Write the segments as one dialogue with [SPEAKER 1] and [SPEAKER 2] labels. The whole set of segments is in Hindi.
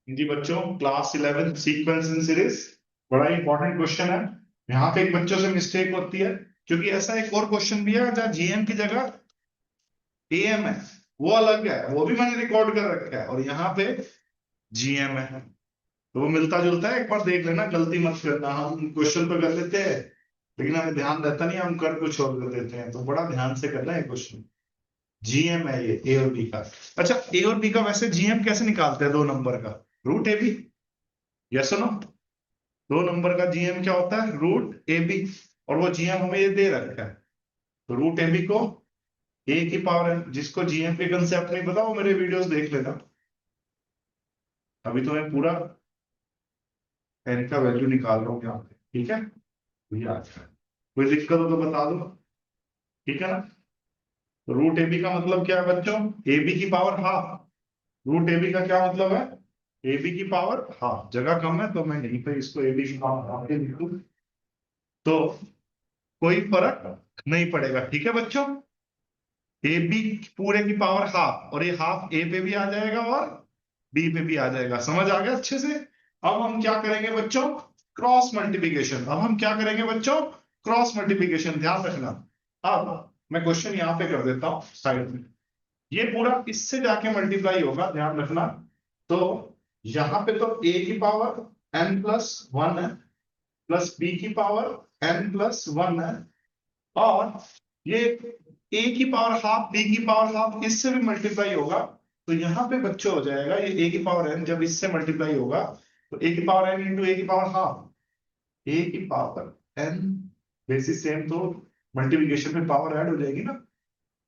[SPEAKER 1] जी बच्चों, क्लास 11 सीक्वेंस इन सीरीज बड़ा इंपॉर्टेंट क्वेश्चन है। यहाँ पे एक बच्चों से मिस्टेक होती है, क्योंकि ऐसा एक और क्वेश्चन भी है जहाँ जीएम की जगह एएम है। वो अलग है, वो भी मैंने रिकॉर्ड कर रखा है, और यहाँ पे जीएम है। तो वो मिलता जुलता है, एक बार देख लेना, गलती मत करना। हम क्वेश्चन तो कर लेते हैं, लेकिन हमें ध्यान रहता नहीं, हम कर कुछ और कर देते हैं। तो बड़ा ध्यान से करना है क्वेश्चन। जीएम है ये, ए और बी का। अच्छा, ए और बी का वैसे जीएम कैसे निकालते हैं? दो नंबर का root A B. Yes no? दो नंबर का जीएम क्या होता है? Root A B. और वो जीएम हमें ये दे रखा है, तो रूट ए बी को ए की पावर है। जिसको जीएम के कंसेप्ट नहीं पता, वो मेरे वीडियोस देख लेना। अभी तो मैं पूरा एन का वैल्यू निकाल रहा हूँ यहाँ पे, ठीक है? ये आ जाए, कोई दिक्कत हो तो बता दो, ठीक है ना? तो रूट ए बी का मतलब क्या है बच्चों? ए बी की power half. Root A B का क्या मतलब है? ए बी की पावर हाफ। जगह कम है तो मैं यहीं पे इसको ए बी की पावर हाफ लिख दूं, तो कोई फर्क नहीं पड़ेगा, ठीक है बच्चों? ए बी पूरे की पावर हाफ, और ये हाफ ए पे भी आ जाएगा और बी पे भी आ जाएगा। समझ आ गया अच्छे से? अब हम क्या करेंगे बच्चों? Cross multiplication. अब हम क्या करेंगे बच्चों? Cross multiplication. ध्यान रखना। अब मैं क्वेश्चन यहाँ पे कर देता हूँ साइड में। ये पूरा इससे जाके मल्टीप्लाई होगा, ध्यान रखना। तो यहाँ पे तो ए की पावर एन प्लस वन है, प्लस बी की पावर एन प्लस वन है, और ये ए की पावर हाफ, बी की पावर हाफ, इससे भी मल्टीप्लाई होगा। तो यहाँ पे बच्चों हो जाएगा ये ए की पावर एन, जब इससे मल्टीप्लाई होगा तो ए की पावर एन इंटू ए की पावर हाफ। ए की पावर एन बेसिस सेम, तो मल्टीप्लिकेशन में पावर ऐड हो जाएगी ना,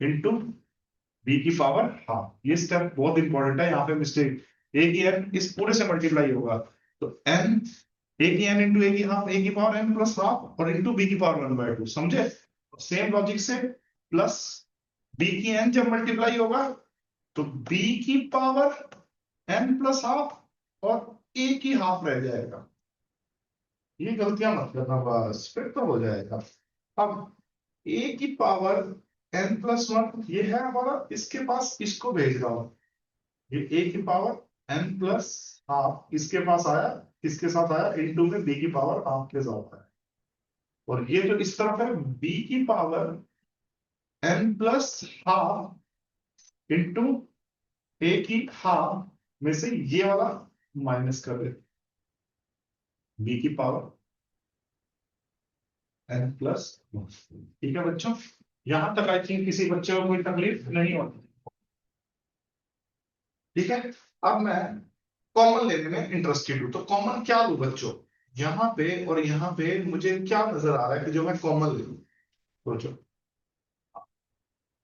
[SPEAKER 1] इंटू बी की पावर हाफ। ये स्टेप बहुत इंपॉर्टेंट है, यहाँ पे मिस्टेक। ए की एन इस पूरे से मल्टीप्लाई होगा, तो एन, ए की एन इंटू ए की हाफ, ए की पावर एन प्लस हाफ, और इंटू बी की पावर वन बाय टू। समझे? सेम लॉजिक से प्लस बी की एन जब मल्टीप्लाई होगा तो बी की पावर एन प्लस हाफ, और ए की हाफ रह जाएगा। ये गलतियां मत करना, बस फिर तो हो जाएगा। अब ए की पावर एन प्लस वन ये है हमारा, इसके पास इसको भेज रहा हूं। ये ए की पावर एन प्लस हाफ इसके पास आया, किसके साथ आया? इंटू में बी की पावर हाफ के साथ आया। और ये जो इस तरफ है, बी की power N plus half into A की हाफ में से ये वाला माइनस कर दे, बी की पावर एन प्लस। ठीक है बच्चों? यहां तक आई थिंक किसी बच्चे को कोई तकलीफ नहीं होती, ठीक है? अब मैं कॉमन लेने में इंटरेस्टेड हूं, तो कॉमन क्या लूं बच्चों? यहां पे और यहां पे मुझे क्या नजर आ रहा है कि जो मैं कॉमन ले लूं? सोचो,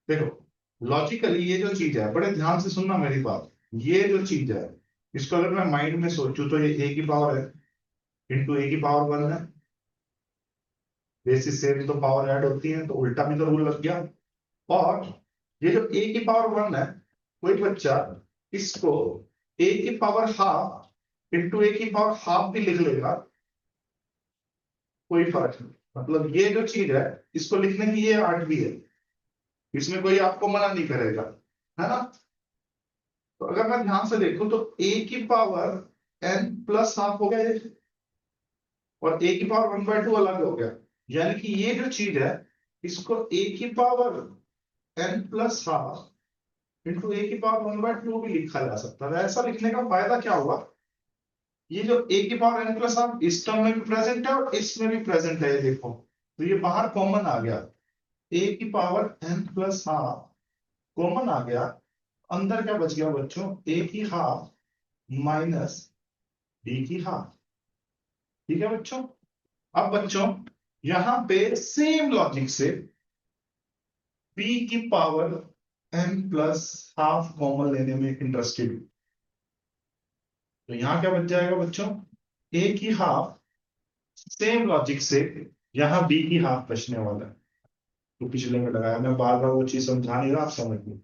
[SPEAKER 1] देखो लॉजिकली ये जो चीज है, बड़े ध्यान से सुनना मेरी बात। ये जो चीज है, इसको अगर मैं माइंड में सोचूं तो ये ए की पावर है इंटू ए की पावर वन है। बेसिस से भी तो पावर ऐड होती है, तो उल्टा भी तो रूल लग गया। और ये जो ए की पावर वन है, कोई बच्चा इसको ए की पावर हाफ इंटू ए की पावर हाफ भी लिख लेगा, कोई फर्क नहीं। मतलब ये जो चीज है, इसको लिखने की ये आर्ट भी है, इसमें कोई आपको मना नहीं करेगा, है ना? तो अगर मैं ध्यान से देखूं तो ए की पावर एन प्लस हाफ हो गया ये, और ए की पावर वन बाय टू अलग हो गया। यानी कि ये जो चीज है, इसको ए की power N plus half into A की पावर वन बाय टू भी लिखा जा सकता है। ऐसा लिखने का फायदा क्या हुआ? ये जो ए की पावर एन प्लस हाफ इस टर्म में भी प्रेजेंट है और इसमें भी प्रेजेंट है, ये देखो। तो ये बाहर कॉमन आ गया, ए की power N plus half common आ गया। अंदर क्या बच गया बच्चों? ए की हाफ माइनस बी की हाफ। ठीक है बच्चों? अब बच्चों यहां पे सेम लॉजिक से बी की power N plus half common लेने में इंटरेस्टेड हूं। तो यहां क्या बच जाएगा बच्चों? ए की हाफ, सेम लॉजिक से यहां बी की हाफ बचने वाला है। तो पिछले में लगाया, मैं बार बार वो चीज समझा नहीं रहा, आप समझ लो।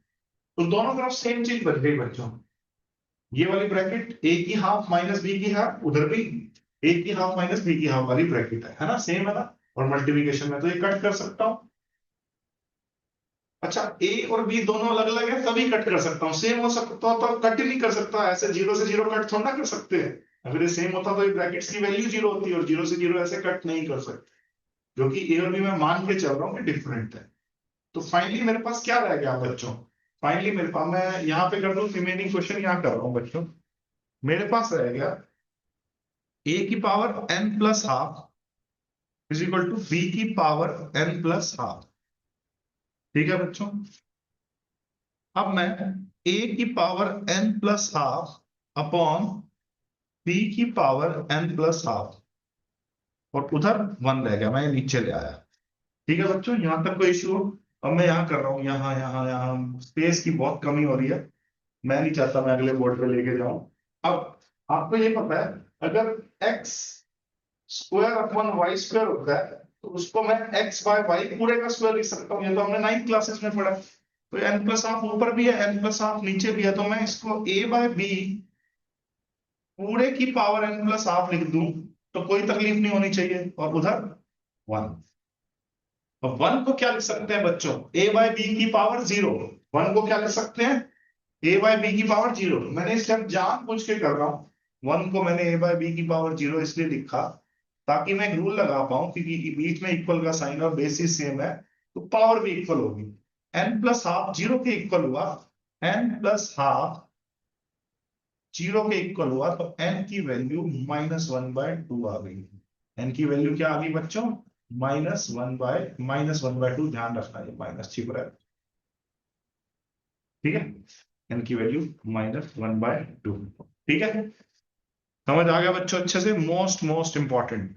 [SPEAKER 1] तो दोनों तरफ सेम चीज बच गई बच्चों। ये वाली ब्रैकेट ए की हाफ माइनस बी की हाफ, उधर भी ए की हाफ माइनस बी की हाफ वाली ब्रैकेट है ना? सेम है ना? और मल्टीप्लिकेशन में तो ये कट कर सकता हूं। अच्छा, ए और बी दोनों अलग अलग है तभी कट कर सकता हूँ, सेम हो सकता तो कट ही नहीं कर सकता, ऐसे जीरो से जीरो कट थोड़ा ना कर सकते हैं। अगर ये सेम होता तो ये ब्रैकेट्स की वैल्यू जीरो होती है, और जीरो से जीरो ऐसे कट नहीं कर सकते, क्योंकि ए और बी मैं मान के चल रहा हूँ कि डिफरेंट है। तो फाइनली मेरे पास क्या रह गया बच्चों? फाइनली मेरे पास, मैं यहाँ पे कर दूं रिमेनिंग क्वेश्चन, यहाँ कर रहा हूँ बच्चों। मेरे पास रह गया ए की power n plus half is equal to b की पावर n प्लस हाफ। ठीक है बच्चों, अब मैं a की power n plus half upon b की पावर n प्लस हाफ, और उधर वन रह गया, मैं नीचे ले आया। ठीक है बच्चों, यहां तक कोई इश्यू? अब मैं यहाँ कर रहा हूँ, यहाँ यहाँ यहाँ स्पेस की बहुत कमी हो रही है, मैं नहीं चाहता मैं अगले बोर्ड पे लेके जाऊं। अब आपको ये पता है, अगर x square upon y square होता है, तो उसको मैं एक्स बाय वाई पूरे का स्क्वायर लिख सकता हूँ, ये तो हमने 9th क्लासेस में पढ़ा। तो एन प्लस हाफ ऊपर भी है, एन प्लस हाफ नीचे भी है, तो मैं इसको ए बाय बी पूरे की पावर एन प्लस हाफ लिख दूं, तो कोई तकलीफ नहीं होनी चाहिए, और उधर वन। अब वन को क्या लिख सकते हैं बच्चों? ए बाय बी की पावर जीरो। वन को क्या लिख सकते हैं? ए बाय बी की पावर जीरो। मैंने इस टाइम जान पूछ के कर रहा हूं, वन को मैंने ए बाय बी की पावर जीरो इसलिए लिखा ताकि मैं एक रूल लगा पाऊं, क्योंकि बीच में इक्वल का साइन और बेसिस सेम है, तो पावर भी इक्वल होगी। एन प्लस हाफ जीरो के इक्वल हुआ, एन प्लस हाफ जीरो के इक्वल हुआ, तो एन की वैल्यू -1/2 आ गई। एन की वैल्यू क्या आ गई बच्चों? -1/2। ध्यान रखना, ये माइनस छिप रहा है। ठीक है, एन की वैल्यू -1/2। ठीक है, समझ आ गया बच्चों अच्छे से? Most most important.